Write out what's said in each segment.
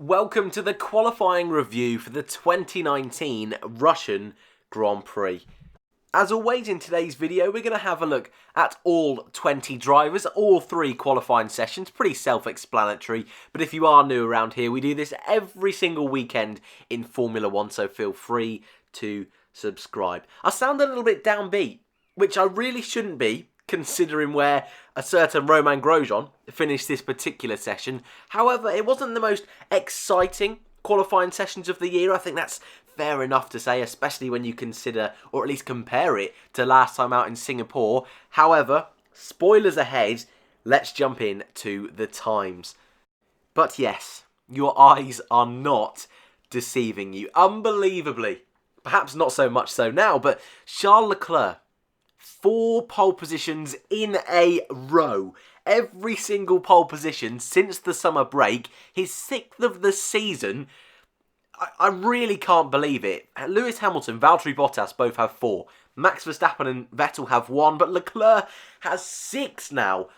Welcome to the qualifying review for the 2019 Russian Grand Prix. As always, in today's video, we're going to have a look at all 20 drivers, all 3 qualifying sessions. Pretty self-explanatory, but if you are new around here, we do this every single weekend in Formula 1, so feel free to subscribe. I sound a little bit downbeat, which I really shouldn't be, considering where a certain Romain Grosjean finished this particular session. However, it wasn't the most exciting qualifying sessions of the year. I think that's fair enough to say, especially when you consider, or at least compare it to last time out in Singapore. However, spoilers ahead, let's jump in to the times. But yes, your eyes are not deceiving you. Unbelievably, perhaps not so much so now, but Charles Leclerc, 4 pole positions in a row. Every single pole position since the summer break. His 6th of the season. I really can't believe it. Lewis Hamilton, Valtteri Bottas both have 4. Max Verstappen and Vettel have 1. But Leclerc has 6 now.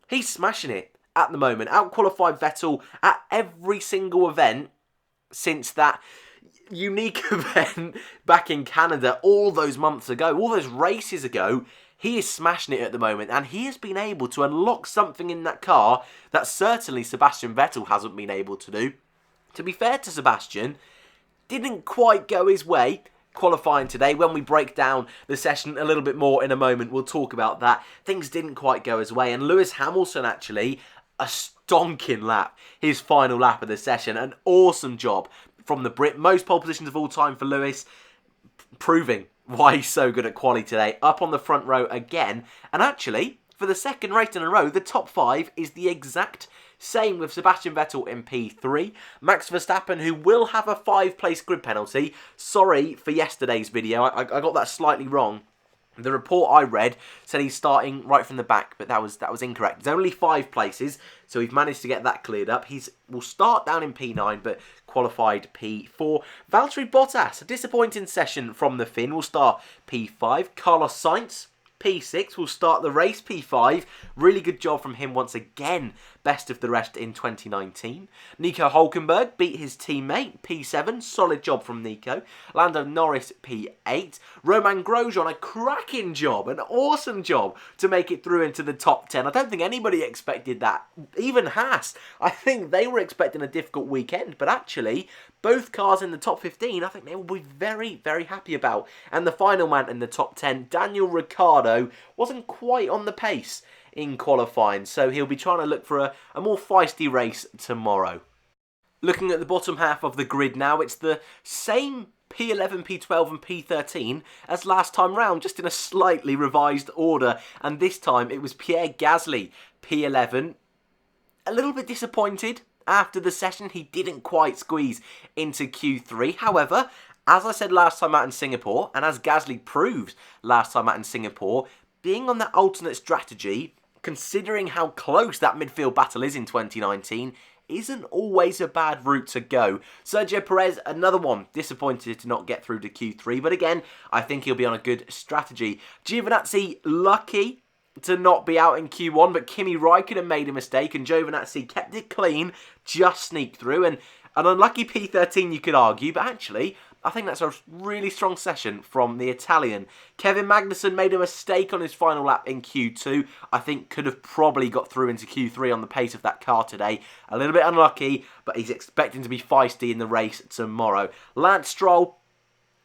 He's smashing it at the moment. Out-qualified Vettel at every single event since that unique event back in Canada all those months ago, all those races ago. He is smashing it at the moment, and he has been able to unlock something in that car that certainly Sebastian Vettel hasn't been able to do. To be fair to Sebastian, didn't quite go his way qualifying today. When we break down the session a little bit more in a moment, we'll talk about that. Things didn't quite go his way, and Lewis Hamilton actually, a stonking lap, his final lap of the session. An awesome job from the Brit. Most pole positions of all time for Lewis, proving why he's so good at quali today. Up on the front row again, and actually, for the second race in a row, the top 5 is the exact same with Sebastian Vettel in P3. Max Verstappen, who will have a 5-place grid penalty. Sorry for yesterday's video, I got that slightly wrong. The report I read said he's starting right from the back, but that was incorrect. There's only 5 places, so we've managed to get that cleared up. Will start down in P9, but qualified P4. Valtteri Bottas, a disappointing session from the Finn, will start P5. Carlos Sainz, P6, will start the race P5. Really good job from him once again. Best of the rest in 2019. Nico Hülkenberg beat his teammate, P7. Solid job from Nico. Lando Norris, P8. Romain Grosjean, a cracking job. An awesome job to make it through into the top 10. I don't think anybody expected that. Even Haas. I think they were expecting a difficult weekend. But actually, both cars in the top 15, I think they will be very, very happy about. And the final man in the top 10, Daniel Ricciardo, wasn't quite on the pace in qualifying, so he'll be trying to look for a more feisty race tomorrow. Looking at the bottom half of the grid now, it's the same P11, P12 and P13 as last time round, just in a slightly revised order, and this time it was Pierre Gasly, P11. A little bit disappointed after the session, he didn't quite squeeze into Q3. However, as I said last time out in Singapore, and as Gasly proved last time out in Singapore, being on that alternate strategy, considering how close that midfield battle is in 2019, isn't always a bad route to go. Sergio Perez, another one, disappointed to not get through to Q3, but again, I think he'll be on a good strategy. Giovinazzi, lucky to not be out in Q1, but Kimi Raikkonen made a mistake, and Giovinazzi kept it clean, just sneaked through, and an unlucky P13 you could argue, but actually, I think that's a really strong session from the Italian. Kevin Magnussen made a mistake on his final lap in Q2. I think could have probably got through into Q3 on the pace of that car today. A little bit unlucky, but he's expecting to be feisty in the race tomorrow. Lance Stroll,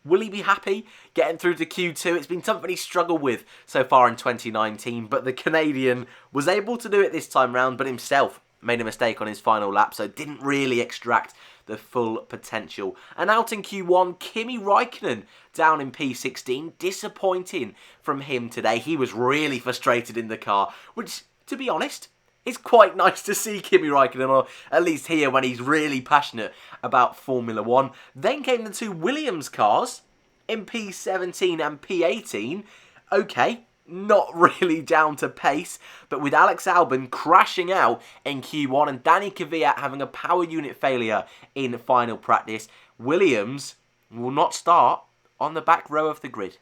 will he be happy getting through to Q2? It's been something he's struggled with so far in 2019, but the Canadian was able to do it this time round, but himself made a mistake on his final lap, so didn't really extract the full potential. And out in Q1, Kimi Raikkonen down in P16. Disappointing from him today. He was really frustrated in the car, which, to be honest, is quite nice to see Kimi Raikkonen, or at least here when he's really passionate about Formula 1. Then came the 2 Williams cars in P17 and P18. Okay, not really down to pace, but with Alex Albon crashing out in Q1 and Danny Kvyat having a power unit failure in final practice, Williams will not start on the back row of the grid.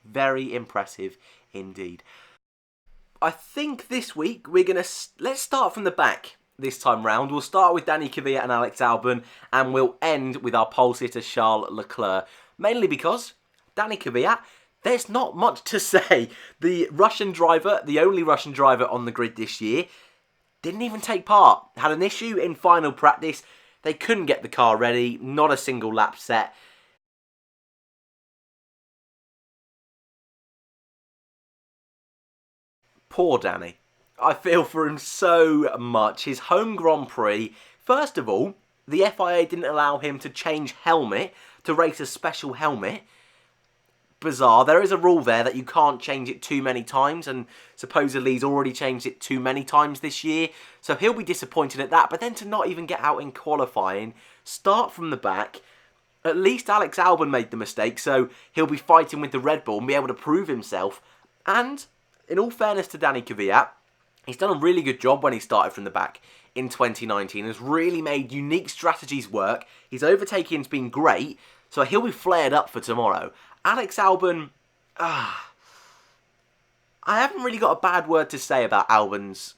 Very impressive indeed. I think this week we're going to... Let's start from the back this time round. We'll start with Danny Kvyat and Alex Albon, and we'll end with our pole sitter Charles Leclerc. Mainly because Danny Kvyat, there's not much to say. The Russian driver, the only Russian driver on the grid this year, didn't even take part. Had an issue in final practice. They couldn't get the car ready. Not a single lap set. Poor Danny. I feel for him so much. His home Grand Prix, first of all, the FIA didn't allow him to change helmet, to race a special helmet. Bizarre. There is a rule there that you can't change it too many times, and supposedly he's already changed it too many times this year, so he'll be disappointed at that. But then to not even get out in qualifying, start from the back, at least Alex Albon made the mistake, so he'll be fighting with the Red Bull and be able to prove himself. And in all fairness to Danny Kvyat, he's done a really good job when he started from the back in 2019. Has really made unique strategies work. His overtaking's been great, so he'll be flared up for tomorrow. Alex Albon, I haven't really got a bad word to say about Albon's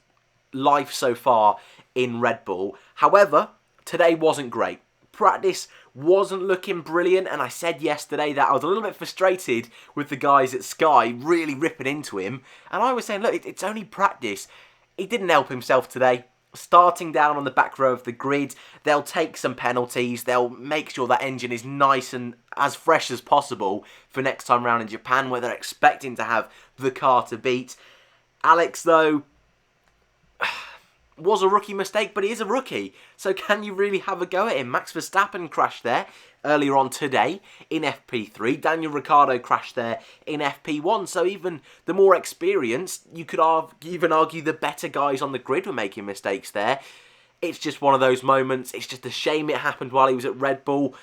life so far in Red Bull. However, today wasn't great. Practice wasn't looking brilliant, and I said yesterday that I was a little bit frustrated with the guys at Sky really ripping into him. And I was saying, look, it's only practice. He didn't help himself today. Starting down on the back row of the grid, they'll take some penalties. They'll make sure that engine is nice and as fresh as possible for next time round in Japan, where they're expecting to have the car to beat. Alex, though, was a rookie mistake, but he is a rookie. So can you really have a go at him? Max Verstappen crashed there earlier on today in FP3. Daniel Ricciardo crashed there in FP1. So even the more experienced, you could even argue the better guys on the grid were making mistakes there. It's just one of those moments. It's just a shame it happened while he was at Red Bull.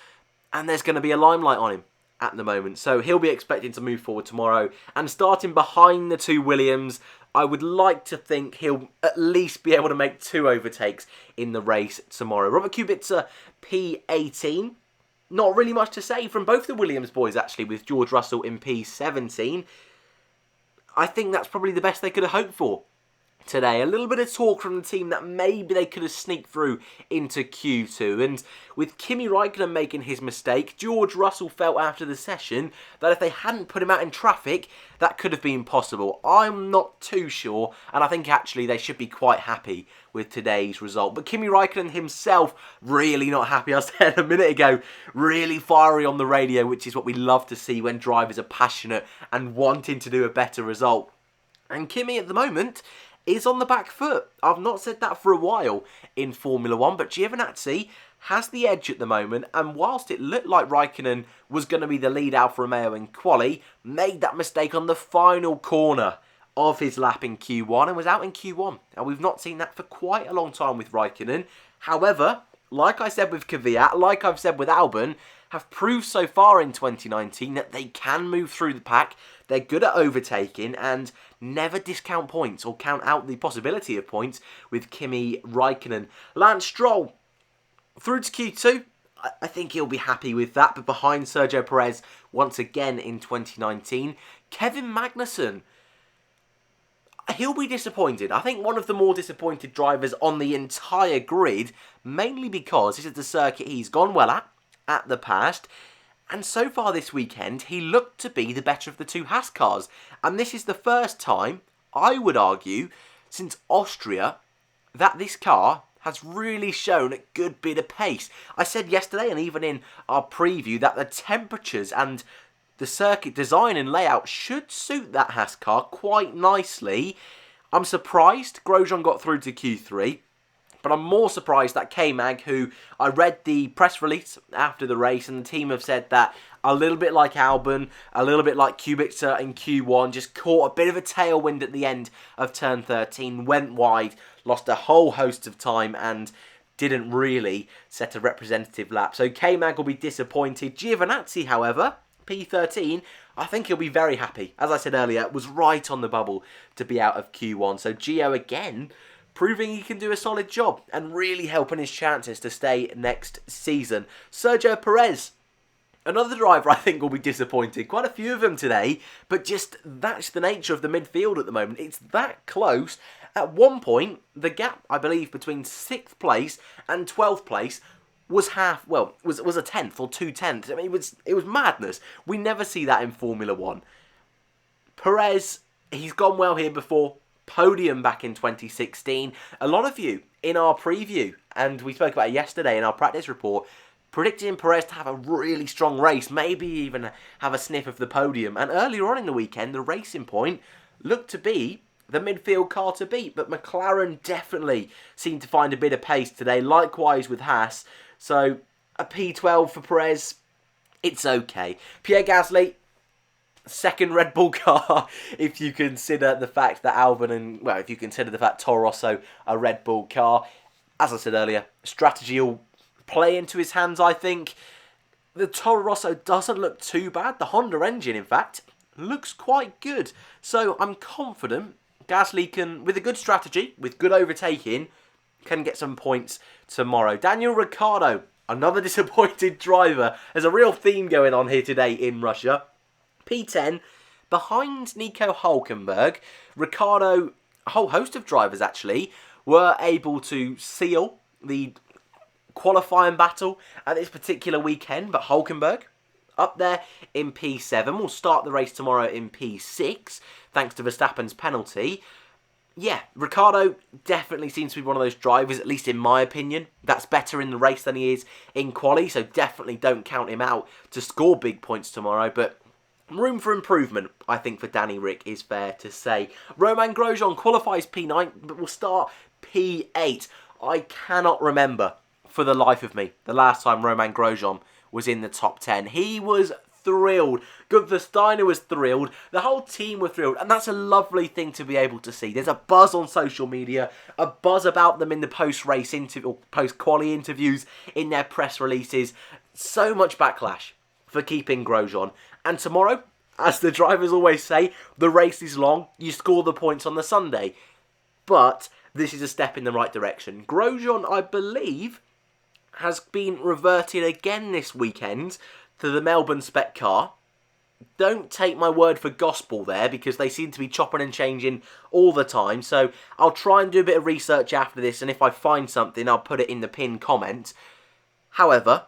And there's going to be a limelight on him at the moment. So he'll be expecting to move forward tomorrow. And starting behind the two Williams, I would like to think he'll at least be able to make 2 overtakes in the race tomorrow. Robert Kubica, P18. Not really much to say from both the Williams boys, actually, with George Russell in P17. I think that's probably the best they could have hoped for today. A little bit of talk from the team that maybe they could have sneaked through into Q2. And with Kimi Raikkonen making his mistake, George Russell felt after the session that if they hadn't put him out in traffic, that could have been possible. I'm not too sure, and I think actually they should be quite happy with today's result. But Kimi Raikkonen himself, really not happy. I said a minute ago, really fiery on the radio, which is what we love to see when drivers are passionate and wanting to do a better result. And Kimi at the moment is on the back foot. I've not said that for a while in Formula 1, but Giovinazzi has the edge at the moment, and whilst it looked like Raikkonen was going to be the lead Alfa Romeo in quali, made that mistake on the final corner of his lap in Q1 and was out in Q1. And we've not seen that for quite a long time with Raikkonen. However, like I said with Kvyat, like I've said with Albon, have proved so far in 2019 that they can move through the pack. They're good at overtaking, and never discount points or count out the possibility of points with Kimi Raikkonen. Lance Stroll through to Q2. I think he'll be happy with that, but behind Sergio Perez once again in 2019. Kevin Magnussen, he'll be disappointed. I think one of the more disappointed drivers on the entire grid, mainly because this is the circuit he's gone well at the past. And so far this weekend, he looked to be the better of the two Haas cars. And this is the first time, I would argue, since Austria, that this car has really shown a good bit of pace. I said yesterday, and even in our preview, that the temperatures and the circuit design and layout should suit that Haas car quite nicely. I'm surprised Grosjean got through to Q3. But I'm more surprised that K-Mag, who I read the press release after the race, and the team have said that a little bit like Albon, a little bit like Kubica in Q1, just caught a bit of a tailwind at the end of turn 13, went wide, lost a whole host of time, and didn't really set a representative lap. So K-Mag will be disappointed. Giovinazzi, however, P13, I think he'll be very happy. As I said earlier, was right on the bubble to be out of Q1. So Gio again, proving he can do a solid job and really helping his chances to stay next season. Sergio Perez, another driver I think will be disappointed. Quite a few of them today, but just that's the nature of the midfield at the moment. It's that close, At one point, the gap, I believe, between 6th place and 12th place was was a tenth or 2/10. I mean, it was madness. We never see that in Formula 1. Perez, he's gone well here before. Podium back in 2016. A lot of you in our preview, and we spoke about it yesterday in our practice report, predicting Perez to have a really strong race, maybe even have a sniff of the podium. And earlier on in the weekend, the Racing Point looked to be the midfield car to beat, but McLaren definitely seemed to find a bit of pace today, likewise with Haas. So a P12 for Perez, it's okay. Pierre Gasly, second Red Bull car, if you consider the fact that if you consider the fact Toro Rosso a Red Bull car. As I said earlier, strategy will play into his hands, I think. The Toro Rosso doesn't look too bad. The Honda engine, in fact, looks quite good. So I'm confident Gasly can, with a good strategy, with good overtaking, can get some points tomorrow. Daniel Ricciardo, another disappointed driver. There's a real theme going on here today in Russia. P10, behind Nico Hülkenberg. Ricciardo, a whole host of drivers actually, were able to seal the qualifying battle at this particular weekend, but Hülkenberg up there in P7. We'll start the race tomorrow in P6, thanks to Verstappen's penalty. Yeah, Ricciardo definitely seems to be one of those drivers, at least in my opinion, that's better in the race than he is in quali, so definitely don't count him out to score big points tomorrow, but room for improvement, I think, for Danny Rick is fair to say. Romain Grosjean qualifies P9, but will start P8. I cannot remember, for the life of me, the last time Romain Grosjean was in the top 10. He was thrilled. Gunther Steiner was thrilled. The whole team were thrilled. And that's a lovely thing to be able to see. There's a buzz on social media, a buzz about them in the post-race interview, or post-quali interviews, in their press releases. So much backlash for keeping Grosjean. And tomorrow, as the drivers always say, the race is long. You score the points on the Sunday. But this is a step in the right direction. Grosjean, I believe, has been reverted again this weekend to the Melbourne spec car. Don't take my word for gospel there, because they seem to be chopping and changing all the time. So I'll try and do a bit of research after this, and if I find something, I'll put it in the pinned comment. However,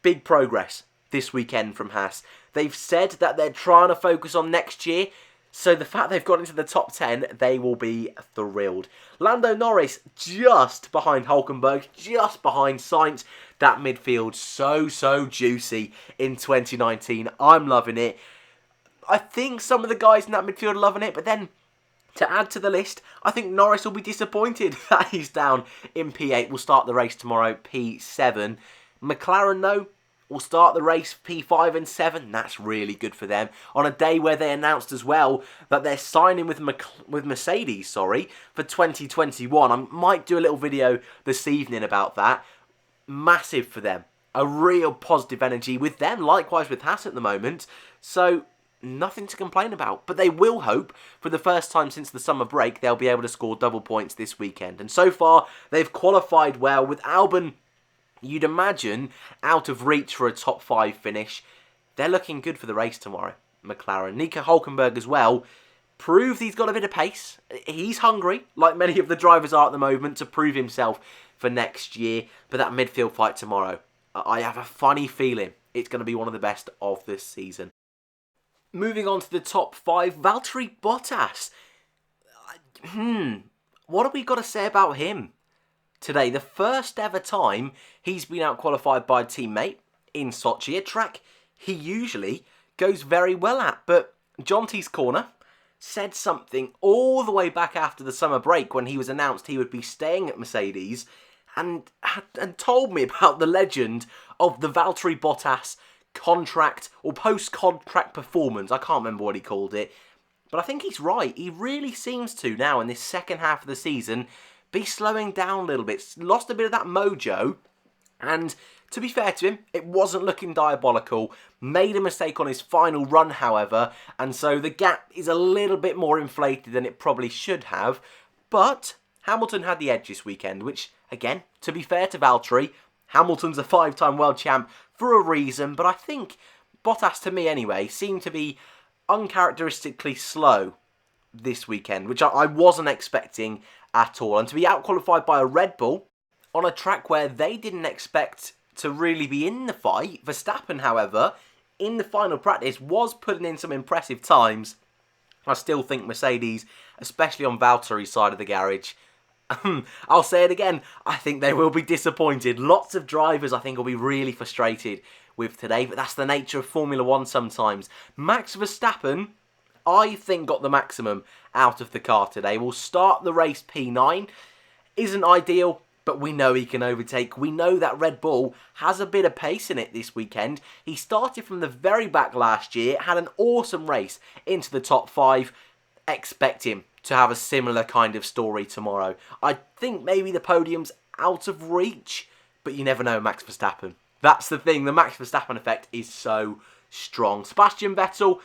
big progress this weekend from Haas. They've said that they're trying to focus on next year, so the fact they've got into the top 10, they will be thrilled. Lando Norris just behind Hülkenberg, just behind Sainz. That midfield so juicy in 2019. I'm loving it. I think some of the guys in that midfield are loving it, but then to add to the list, I think Norris will be disappointed that he's down in P8. We'll start the race tomorrow, P7. McLaren, though, will start the race P5 and 7. That's really good for them. On a day where they announced as well that they're signing with Mercedes, for 2021. I might do a little video this evening about that. Massive for them. A real positive energy with them. Likewise with Haas at the moment. So nothing to complain about. But they will hope, for the first time since the summer break, they'll be able to score double points this weekend. And so far, they've qualified well, with Albon, you'd imagine, out of reach for a top 5 finish. They're looking good for the race tomorrow, McLaren. Nico Hülkenberg as well proved he's got a bit of pace. He's hungry, like many of the drivers are at the moment, to prove himself for next year. But that midfield fight tomorrow, I have a funny feeling it's going to be one of the best of this season. Moving on to the top 5, Valtteri Bottas. What have we got to say about him today? The first ever time he's been out-qualified by a teammate in Sochi, a track he usually goes very well at. But Jonty's Corner said something all the way back after the summer break when he was announced he would be staying at Mercedes, and told me about the legend of the Valtteri Bottas contract or post-contract performance. I can't remember what he called it, but I think he's right. He really seems to now in this second half of the season be slowing down a little bit. Lost a bit of that mojo, and to be fair to him, it wasn't looking diabolical. Made a mistake on his final run, however, and so the gap is a little bit more inflated than it probably should have. But Hamilton had the edge this weekend, which, again, to be fair to Valtteri, Hamilton's a 5-time world champ for a reason, but I think Bottas, to me anyway, seemed to be uncharacteristically slow this weekend, which I wasn't expecting at all. And to be out-qualified by a Red Bull on a track where they didn't expect to really be in the fight. Verstappen, however, in the final practice, was putting in some impressive times. I still think Mercedes, especially on Valtteri's side of the garage, I'll say it again, I think they will be disappointed. Lots of drivers, I think, will be really frustrated with today, but that's the nature of Formula 1 sometimes. Max Verstappen, I think, got the maximum out of the car today. We'll start the race P9. Isn't ideal, but we know he can overtake. We know that Red Bull has a bit of pace in it this weekend. He started from the very back last year, had an awesome race into the top 5. Expect him to have a similar kind of story tomorrow. I think maybe the podium's out of reach, but you never know, Max Verstappen. That's the thing, the Max Verstappen effect is so strong. Sebastian Vettel,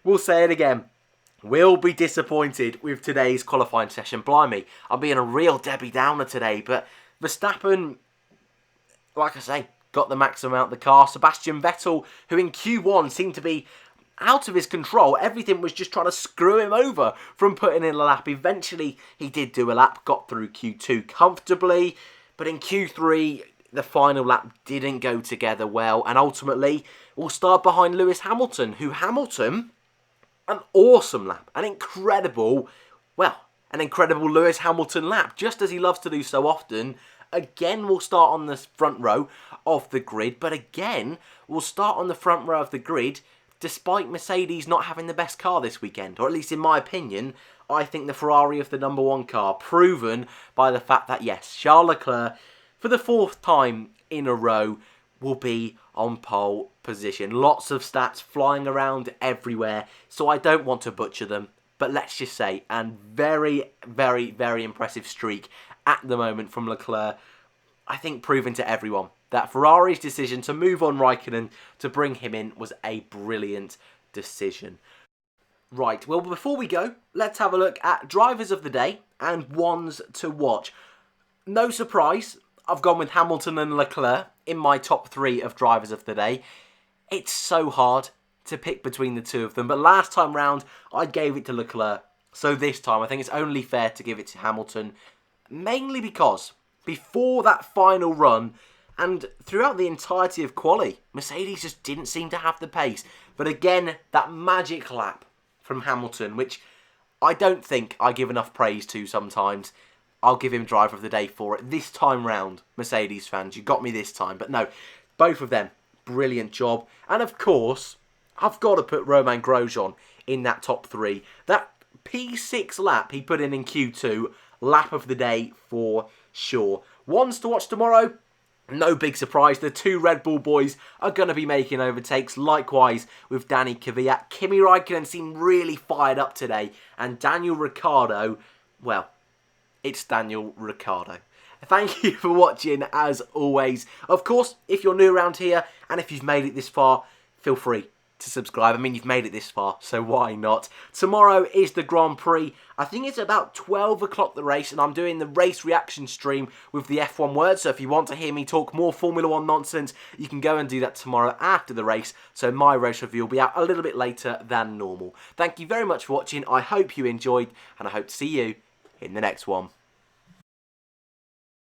we'll say it again, will be disappointed with today's qualifying session. Blimey, I'm being a real Debbie Downer today, but Verstappen, like I say, got the maximum out of the car. Sebastian Vettel, who in Q1 seemed to be out of his control. Everything was just trying to screw him over from putting in a lap. Eventually, he did do a lap, got through Q2 comfortably, but in Q3, the final lap didn't go together well, and ultimately, we'll start behind Lewis Hamilton, who Hamilton, an awesome lap, an incredible Lewis Hamilton lap, just as he loves to do so often. Again, we'll start on the front row of the grid, but again, we'll start on the front row of the grid despite Mercedes not having the best car this weekend, or at least in my opinion, I think the Ferrari of the number 1 car, proven by the fact that, yes, Charles Leclerc, for the 4th time in a row, will be on pole position. Lots of stats flying around everywhere, so I don't want to butcher them, but let's just say, and very, very, very impressive streak at the moment from Leclerc, I think proven to everyone that Ferrari's decision to move on Raikkonen to bring him in was a brilliant decision. Right, well, before we go, let's have a look at drivers of the day and ones to watch. No surprise, I've gone with Hamilton and Leclerc in my top 3 of drivers of the day. It's so hard to pick between the two of them, but last time round, I gave it to Leclerc. So this time, I think it's only fair to give it to Hamilton, mainly because before that final run, and throughout the entirety of quali, Mercedes just didn't seem to have the pace. But again, that magic lap from Hamilton, which I don't think I give enough praise to sometimes. I'll give him driver of the day for it. This time round, Mercedes fans, you got me this time. But no, both of them, brilliant job. And of course, I've got to put Romain Grosjean in that top 3. That P6 lap he put in Q2, lap of the day for sure. Ones to watch tomorrow. No big surprise, the 2 Red Bull boys are going to be making overtakes. Likewise with Danny Kvyat. Kimi Raikkonen seemed really fired up today. And Daniel Ricciardo, well, it's Daniel Ricciardo. Thank you for watching as always. Of course, if you're new around here and if you've made it this far, feel free to subscribe. I mean, you've made it this far, so why not? Tomorrow is the Grand Prix. I think it's about 12 o'clock the race, and I'm doing the race reaction stream with the F1 words. So if you want to hear me talk more Formula 1 nonsense, you can go and do that tomorrow after the race. So my race review will be out a little bit later than normal. Thank you very much for watching. I hope you enjoyed, and I hope to see you in the next one.